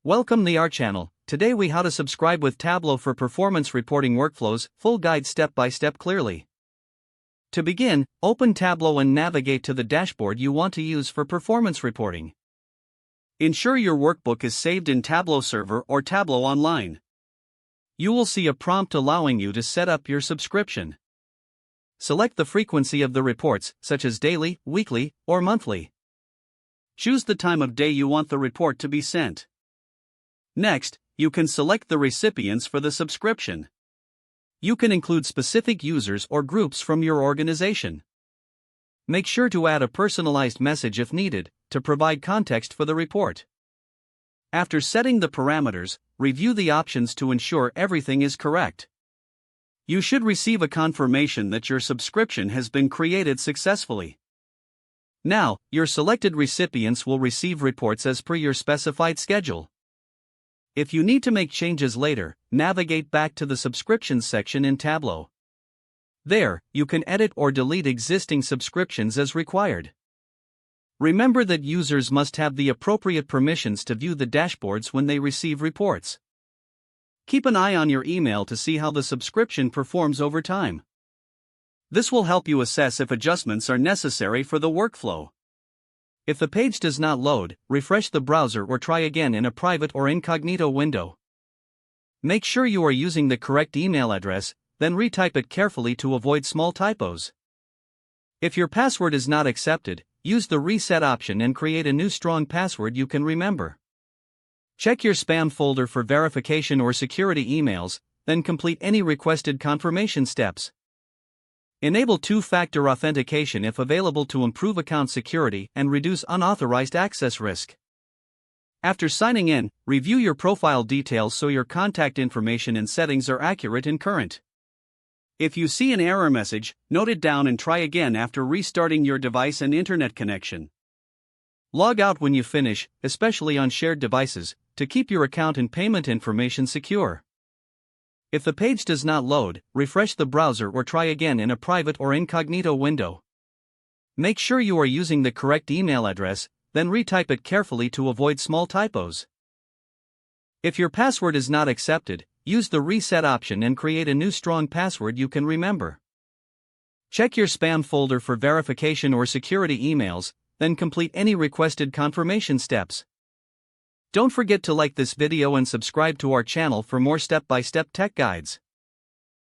Welcome to our channel. Today we how to subscribe with Tableau for performance reporting workflows, full guide step by step clearly. To begin, open Tableau and navigate to the dashboard you want to use for performance reporting. Ensure your workbook is saved in Tableau Server or Tableau Online. You will see a prompt allowing you to set up your subscription. Select the frequency of the reports, such as daily, weekly, or monthly. Choose the time of day you want the report to be sent. Next, you can select the recipients for the subscription. You can include specific users or groups from your organization. Make sure to add a personalized message if needed, to provide context for the report. After setting the parameters, review the options to ensure everything is correct. You should receive a confirmation that your subscription has been created successfully. Now, your selected recipients will receive reports as per your specified schedule. If you need to make changes later, navigate back to the subscriptions section in Tableau. There, you can edit or delete existing subscriptions as required. Remember that users must have the appropriate permissions to view the dashboards when they receive reports. Keep an eye on your email to see how the subscription performs over time. This will help you assess if adjustments are necessary for the workflow. If the page does not load, refresh the browser or try again in a private or incognito window. Make sure you are using the correct email address, then retype it carefully to avoid small typos. If your password is not accepted, use the reset option and create a new strong password you can remember. Check your spam folder for verification or security emails, then complete any requested confirmation steps. Enable two-factor authentication if available to improve account security and reduce unauthorized access risk. After signing in, review your profile details so your contact information and settings are accurate and current. If you see an error message, note it down and try again after restarting your device and internet connection. Log out when you finish, especially on shared devices, to keep your account and payment information secure. If the page does not load, refresh the browser or try again in a private or incognito window. Make sure you are using the correct email address, then retype it carefully to avoid small typos. If your password is not accepted, use the reset option and create a new strong password you can remember. Check your spam folder for verification or security emails, then complete any requested confirmation steps. Don't forget to like this video and subscribe to our channel for more step-by-step tech guides.